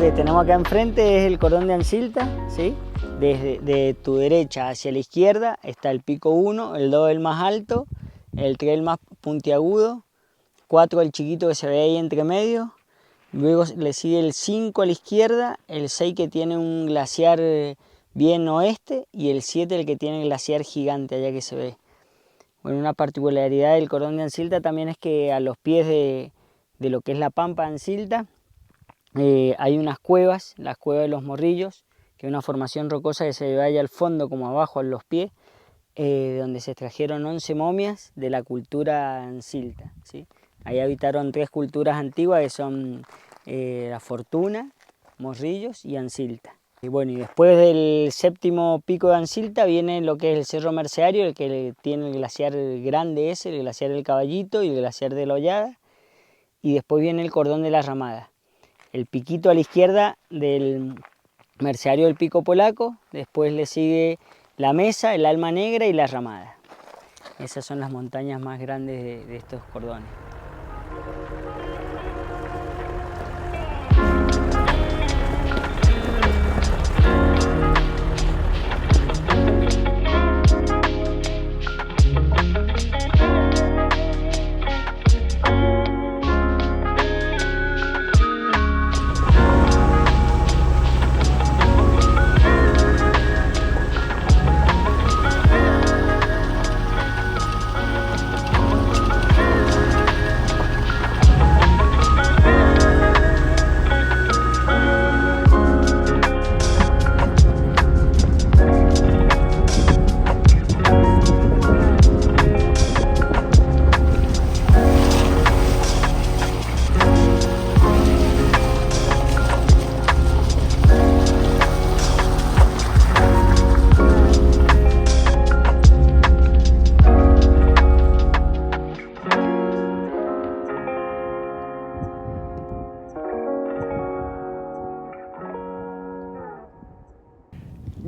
que tenemos acá enfrente es el cordón de Ansilta, ¿sí? De tu derecha hacia la izquierda está el pico 1, el 2 el más alto, el 3 el más puntiagudo, 4 el chiquito que se ve ahí entre medio, luego le sigue el 5 a la izquierda, el 6 que tiene un glaciar bien oeste y el 7 el que tiene el glaciar gigante allá que se ve. Bueno, una particularidad del cordón de Ansilta también es que a los pies de lo que es la pampa de Ansilta hay unas cuevas, las cuevas de los Morrillos, que es una formación rocosa que se ve allá al fondo como abajo a los pies, donde se extrajeron 11 momias de la cultura Ansilta, ¿sí? Ahí habitaron 3 culturas antiguas que son la Fortuna, Morrillos y Ansilta. Y bueno, y después del 7º pico de Ansilta viene lo que es el Cerro Mercedario, el que tiene el glaciar grande ese, el glaciar del Caballito y el glaciar de la Hollada. Y después viene el cordón de la Ramada. El piquito a la izquierda del Mercedario del Pico Polaco, después le sigue la Mesa, el Alma Negra y la Ramada. Esas son las montañas más grandes de estos cordones.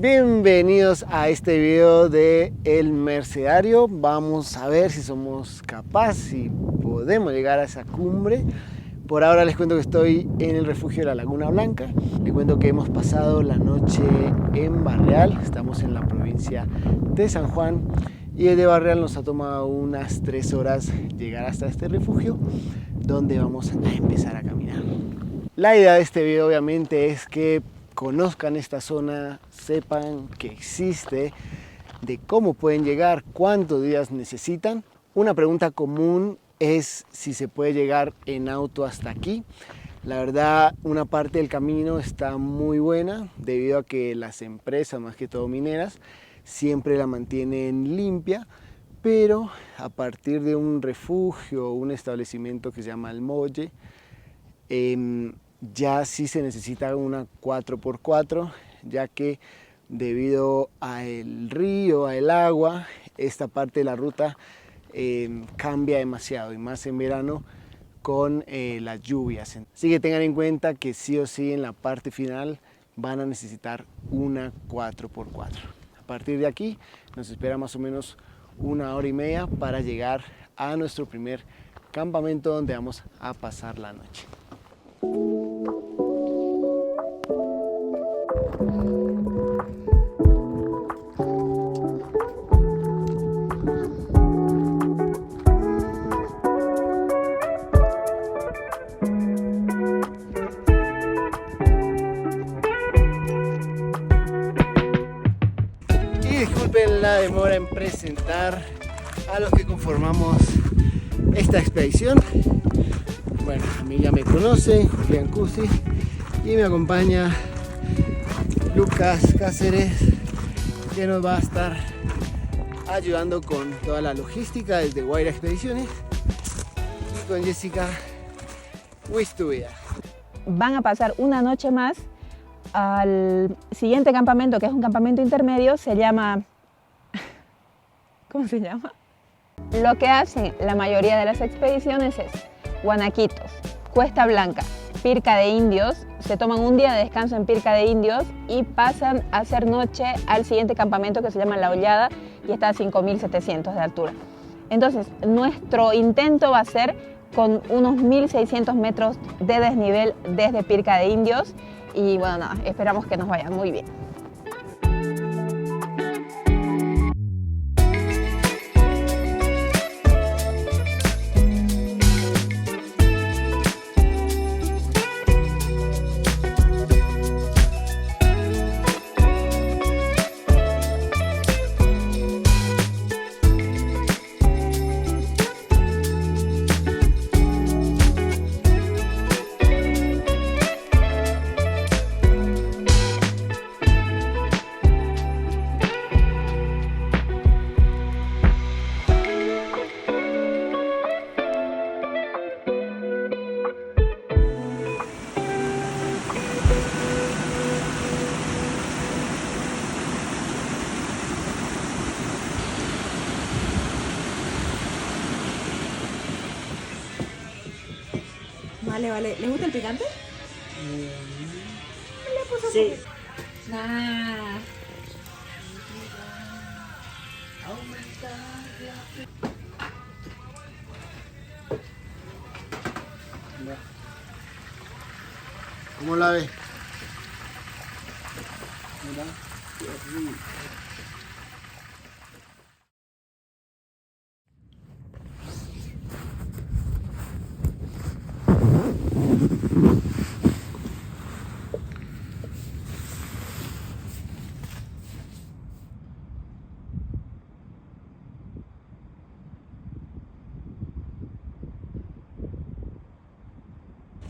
Bienvenidos a este video de El Mercedario. Vamos a ver si somos capaces y podemos llegar a esa cumbre. Por ahora les cuento que estoy en el refugio de la Laguna Blanca. Les cuento que hemos pasado la noche en Barreal. Estamos en la provincia de San Juan y desde Barreal nos ha tomado unas 3 horas llegar hasta este refugio, donde vamos a empezar a caminar. La idea de este video obviamente es que conozcan esta zona, sepan que existe, de cómo pueden llegar, cuántos días necesitan. Una pregunta común es si se puede llegar en auto hasta aquí. La verdad, una parte del camino está muy buena debido a que las empresas, más que todo mineras, siempre la mantienen limpia, pero a partir de un refugio, un establecimiento que se llama El Molle, ya sí se necesita una 4x4, ya que debido al río, al agua, esta parte de la ruta cambia demasiado, y más en verano con las lluvias. Así que tengan en cuenta que sí o sí en la parte final van a necesitar una 4x4. A partir de aquí nos espera más o menos 1 hora y media para llegar a nuestro primer campamento donde vamos a pasar la noche. Y disculpen la demora en presentar a los que conformamos esta expedición. Bueno, a mí ya me conocen, Julián Cusi, y me acompaña Lucas Cáceres, que nos va a estar ayudando con toda la logística desde Guaira Expediciones, y con Jessica Huistuvia. Van a pasar una noche más al siguiente campamento, que es un campamento intermedio, se llama... ¿Cómo se llama? Lo que hacen la mayoría de las expediciones es Guanaquitos, Cuesta Blanca, Pirca de Indios, se toman un día de descanso en Pirca de Indios y pasan a hacer noche al siguiente campamento que se llama La Hollada y está a 5.700 de altura. Entonces, nuestro intento va a ser con unos 1.600 metros de desnivel desde Pirca de Indios Y bueno, nada, esperamos que nos vaya muy bien. Vale, vale. ¿Les gusta el picante? Sí. Nah. ¿Cómo la ves? Mira, qué rico.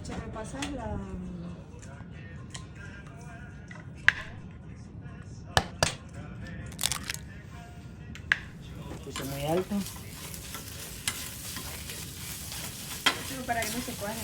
Che, ¿me pasas la...? Puse muy alto. Para que no se cuadren.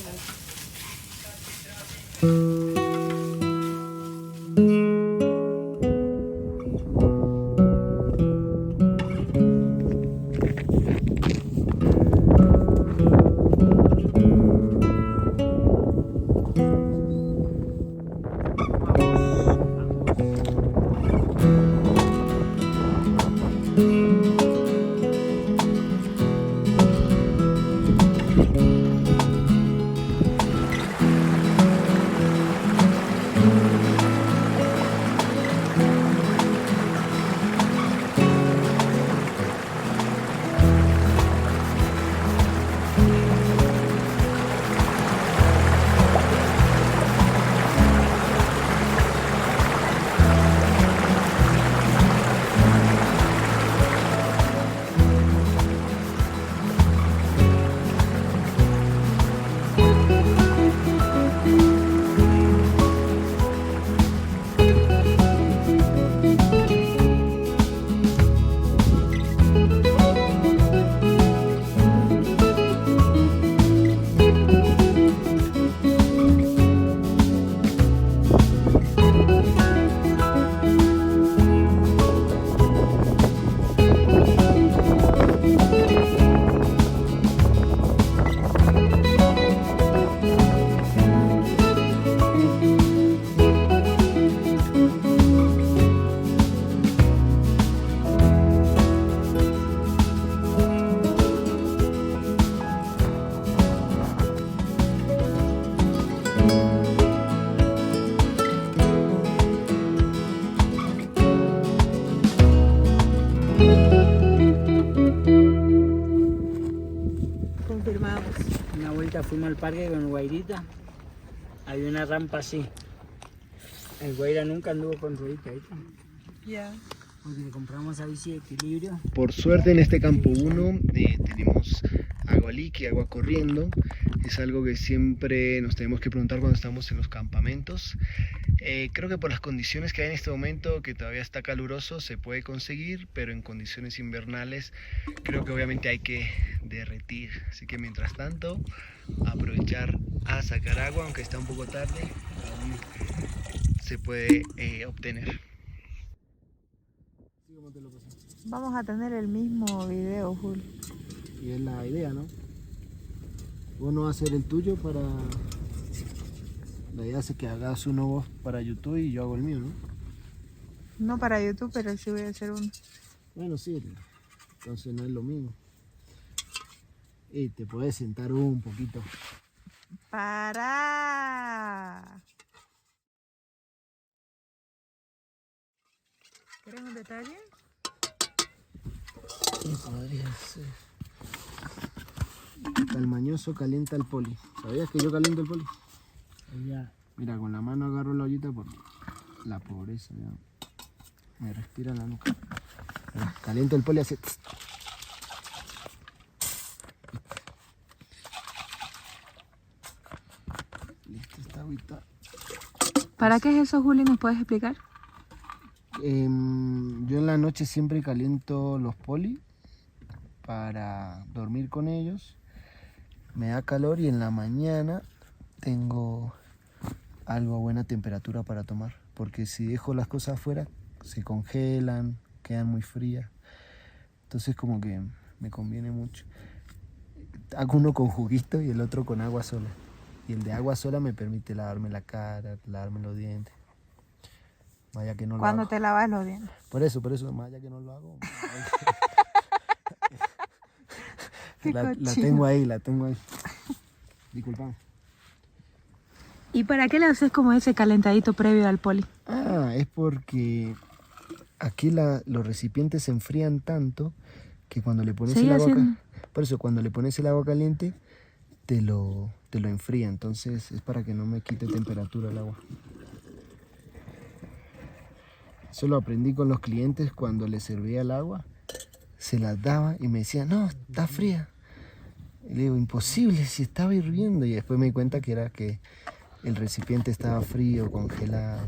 Confirmamos. Una vuelta fuimos al parque con Guairita. Había una rampa así. El Guaira nunca anduvo con ruedita, ¿viste? Ya. Porque le compramos a bici de equilibrio. Por suerte en este campo 1 tenemos agua líquida, agua corriendo. Es algo que siempre nos tenemos que preguntar cuando estamos en los campamentos. Creo que por las condiciones que hay en este momento, que todavía está caluroso, se puede conseguir, pero en condiciones invernales creo que obviamente hay que derretir. Así que mientras tanto, aprovechar a sacar agua, aunque está un poco tarde, aún se puede obtener. Vamos a tener el mismo video, Jul. Y es la idea, ¿no? Vos no vas a hacer el tuyo para... La idea es que hagas uno vos para YouTube y yo hago el mío, ¿no? No para YouTube, pero sí voy a hacer uno. Bueno, sí, entonces no es lo mismo. Y te puedes sentar un poquito. ¡Para! ¿Quieres un detalle? ¿Qué podría ser? El mañoso calienta el poli. ¿Sabías que yo caliento el poli? Ya. Mira, con la mano agarro la ollita porque la pobreza ya me respira la nuca. Mira, caliento el poli así. Listo, esta agüita. ¿Para qué es eso, Juli? ¿Nos puedes explicar? Yo en la noche siempre caliento los poli para dormir con ellos. Me da calor y en la mañana tengo algo a buena temperatura para tomar. Porque si dejo las cosas afuera, se congelan, quedan muy frías. Entonces como que me conviene mucho. Hago uno con juguito y el otro con agua sola. Y el de agua sola me permite lavarme la cara, lavarme los dientes. Vaya que no lo ¿Cuándo hago. te lavas los dientes? Por eso, más allá que no lo hago. La tengo ahí. Disculpame. ¿Y para qué le haces como ese calentadito previo al poli? Es porque aquí los recipientes se enfrían tanto que cuando le pones el agua por eso cuando le pones el agua caliente te lo enfría. Entonces es para que no me quite temperatura el agua. Eso lo aprendí con los clientes cuando les servía el agua. Se las daba y me decían, no, está fría. Y le digo, imposible, si estaba hirviendo. Y después me di cuenta que era que el recipiente estaba frío, congelado.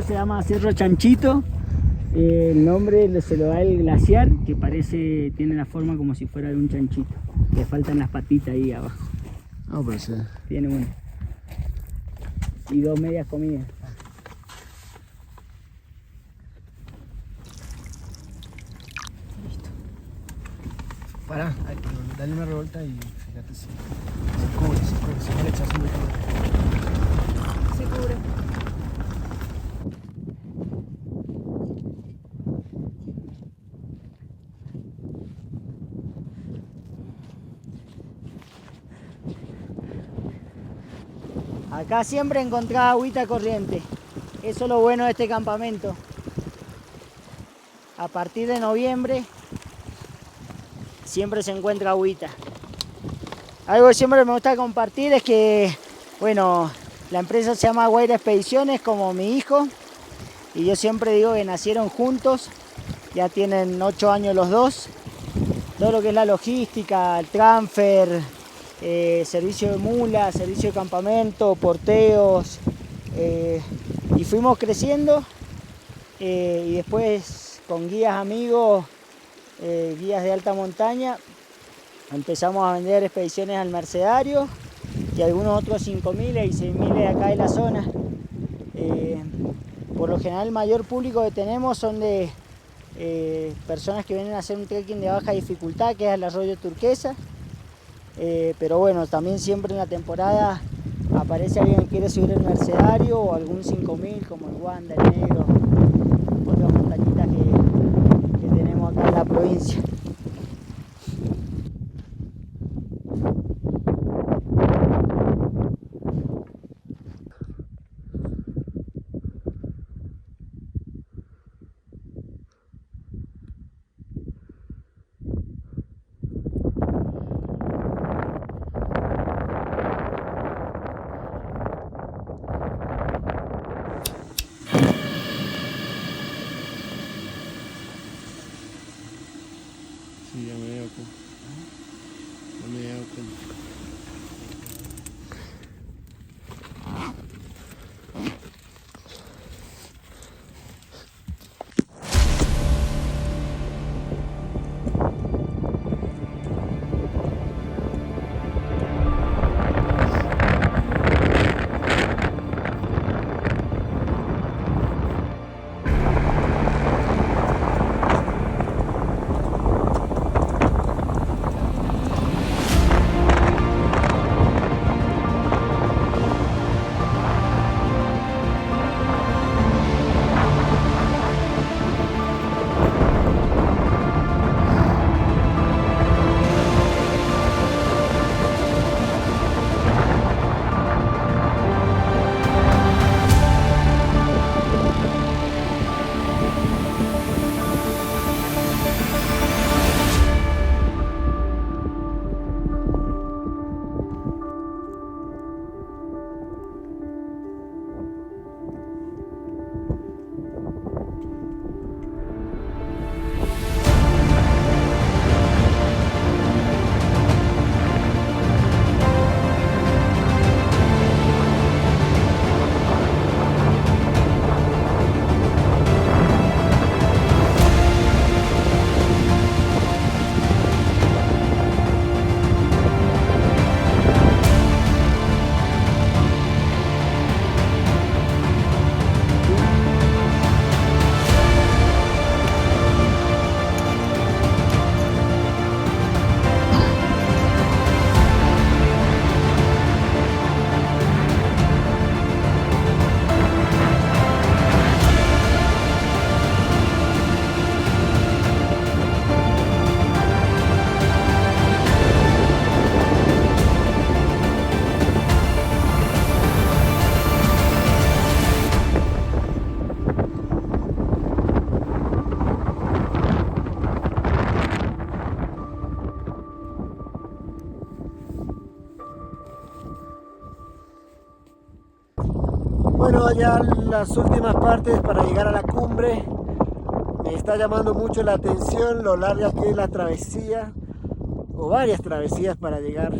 se llama Cerro Chanchito. El nombre se lo da el glaciar, que tiene la forma como si fuera de un chanchito. Le faltan las patitas ahí abajo. Ah, pues sí. Tiene una. Y 2 medias comidas. Para, dale una revuelta y fíjate si cubre, si no le echas muy fuerte. Sí cubre. Acá siempre encontrás agüita corriente. Eso es lo bueno de este campamento. A partir de noviembre siempre se encuentra agüita. Algo que siempre me gusta compartir es que, bueno, la empresa se llama Guaira Expediciones, como mi hijo, y yo siempre digo que nacieron juntos, ya tienen 8 años los dos. Todo lo que es la logística, el transfer, servicio de mulas, servicio de campamento, porteos, y fuimos creciendo, y después con guías amigos, guías de alta montaña, empezamos a vender expediciones al Mercedario y algunos otros 5.000 y 6.000 de acá de la zona. Por lo general el mayor público que tenemos son de personas que vienen a hacer un trekking de baja dificultad, que es el Arroyo Turquesa. Pero bueno, también siempre en la temporada aparece alguien que quiere subir el Mercedario o algún 5.000 como el Wanda, el Negro, otras montañitas que tenemos acá en la provincia. Sí, ya me he dado cuenta. Ya me he dado cuenta. Bueno, ya las últimas partes para llegar a la cumbre. Me está llamando mucho la atención lo larga que es la travesía, o varias travesías para llegar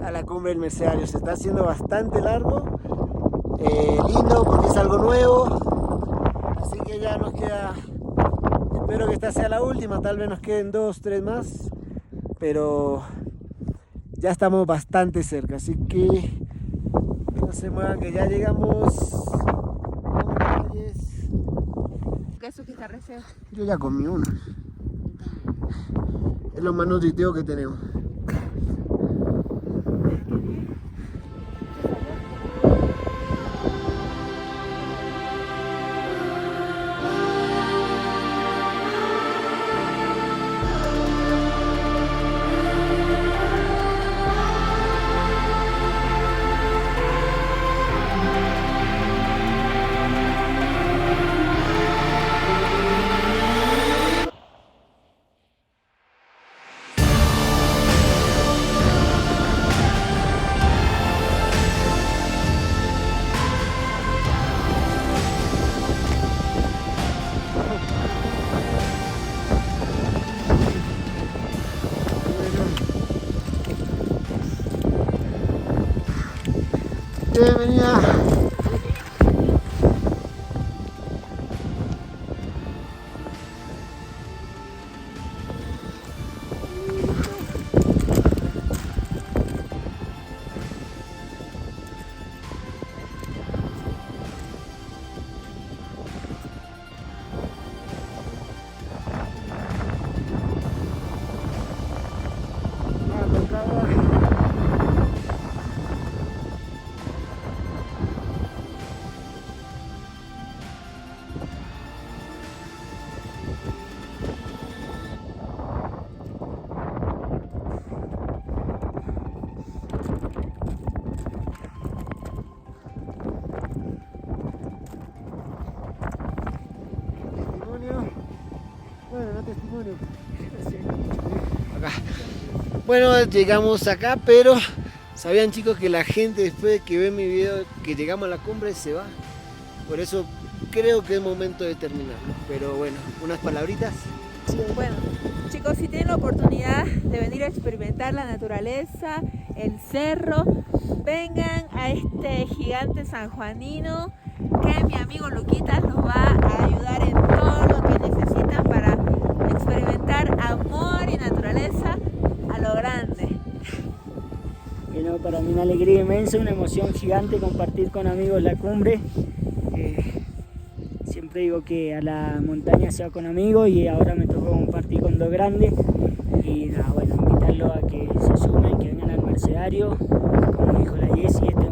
a la cumbre del Mercedario. Se está haciendo bastante largo, lindo porque es algo nuevo, que ya nos queda, espero que esta sea la última, tal vez nos queden 2, 3 más, pero ya estamos bastante cerca, así que no se muevan que ya llegamos. Queso que está recién. Yo ya comí uno. Es lo más nutritivo que tenemos. Bienvenida. Acá. Bueno, llegamos acá, pero sabían chicos que la gente después de que ve mi video que llegamos a la cumbre se va. Por eso creo que es momento de terminarlo. Pero bueno, unas palabritas. Sí, bueno, chicos, si tienen la oportunidad de venir a experimentar la naturaleza, el cerro, vengan a este gigante sanjuanino que mi amigo Luquitas los va a ayudar en todo lo que necesitan para experimentar amor y naturaleza a lo grande. Bueno, para mí una alegría inmensa, una emoción gigante compartir con amigos la cumbre. Siempre digo que a la montaña se va con amigos y ahora me tocó compartir con dos grandes. Y nada, bueno, invitarlos a que se sumen, que vengan al Mercedario. Como dijo la Jessie, este